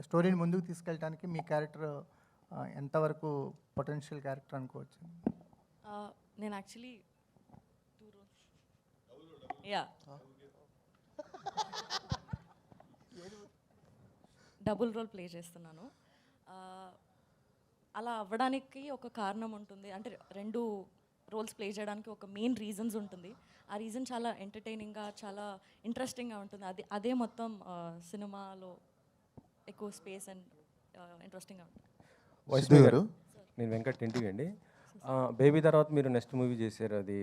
స్టోరీని ముందుకు తీసుకెళ్ళడానికి మీ క్యారెక్టర్ ఎంతవరకు పొటెన్షియల్ క్యారెక్టర్ అనుకోవచ్చు? నేను actually yeah double role play చేస్తున్నాను. అలా అవ్వడానికి ఒక కారణం ఉంటుంది, అంటే 2 రోల్స్ ప్లే చేయడానికి ఒక మెయిన్ రీజన్స్ ఉంటుంది. ఆ రీజన్ చాలా ఎంటర్టైనింగ్గా, చాలా ఇంట్రెస్టింగ్గా ఉంటుంది. అదే మొత్తం సినిమాలో ఎక్కువ స్పేస్ అండ్ ఇంట్రెస్టింగ్గా ఉంటుంది. వైష్ణవి గారు, నేను వెంకట్ ఇంటివి అండి. బేబీ తర్వాత మీరు నెక్స్ట్ మూవీ చేశారు, అది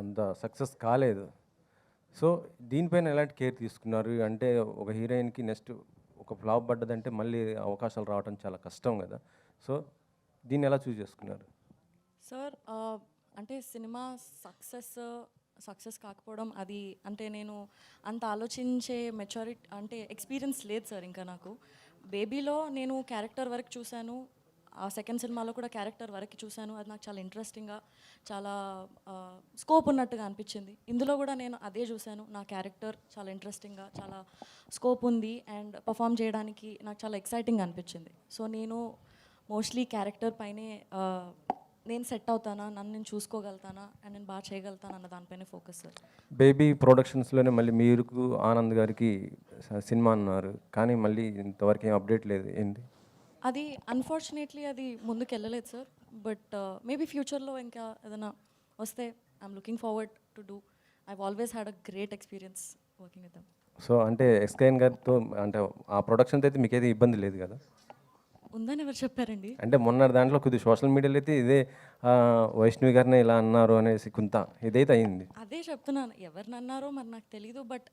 అంత సక్సెస్ కాలేదు. సో దీనిపైన ఎలాంటి కేర్ తీసుకున్నారు? అంటే ఒక హీరోయిన్కి నెక్స్ట్ ఒక ఫ్లాప్ పడ్డదంటే మళ్ళీ అవకాశాలు రావడం చాలా కష్టం కదా. సో దీన్ని ఎలా చూస్ చేసుకున్నారు? సార్ అంటే సినిమా సక్సెస్ కాకపోవడం అది అంటే నేను అంత ఆలోచించే మెచ్యూరిటీ అంటే ఎక్స్పీరియన్స్ లేదు సార్ ఇంకా నాకు. బేబీలో నేను క్యారెక్టర్ వరకు చూశాను, ఆ సెకండ్ సినిమాలో కూడా క్యారెక్టర్ వరకు చూశాను. అది నాకు చాలా ఇంట్రెస్టింగ్గా, చాలా స్కోప్ ఉన్నట్టుగా అనిపించింది. ఇందులో కూడా నేను అదే చూశాను, నా క్యారెక్టర్ చాలా ఇంట్రెస్టింగ్గా, చాలా స్కోప్ ఉంది అండ్ పర్ఫామ్ చేయడానికి నాకు చాలా ఎక్సైటింగ్ అనిపించింది. సో నేను మోస్ట్లీ క్యారెక్టర్ పైనే నేను సెట్ అవుతానా, నన్ను నేను చూసుకోగలుగుతానా అండ్ నేను బాగా చేయగలుగుతాను అన్న దానిపైనే ఫోకస్ సార్. బేబీ ప్రొడక్షన్స్లోనే మళ్ళీ మీరు ఆనంద్ గారికి సినిమా అన్నారు, కానీ మళ్ళీ ఇంతవరకు ఏం అప్డేట్ లేదు, ఏంటి? అది అన్ఫార్చునేట్లీ అది ముందుకు వెళ్ళలేదు సార్. బట్ మేబీ ఫ్యూచర్లో ఇంకా ఏదైనా వస్తే I'm looking forward to do. I've always had a great experience working with them. So అంటే ఎస్కేఎన్ గారితో అంటే ఆ ప్రొడక్షన్తో అయితే మీకైతే ఇబ్బంది లేదు కదా? ఉందని ఎవరు చెప్పారండి? అంటే మొన్న దాంట్లో కొద్దిగా సోషల్ మీడియాలో అయితే ఇదే వైష్ణవి గారిని ఇలా అన్నారు అనేసి కొంత ఇదైతే అయింది. అదే చెప్తున్నాను, ఎవరిని అన్నారో మరి నాకు తెలీదు. బట్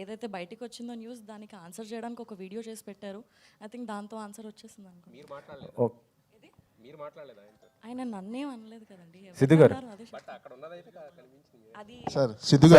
ఏదైతే బయటికి వచ్చిందో న్యూస్, దానికి ఆన్సర్ చేయడానికి ఒక వీడియో చేసి పెట్టారు. ఐ థింక్ దాంతో ఆన్సర్ వచ్చేసింది అనుకో. ఆయన నన్నేం అనలేదు కదండి. సిద్ధు గారు, అది సార్ సిద్ధు గారు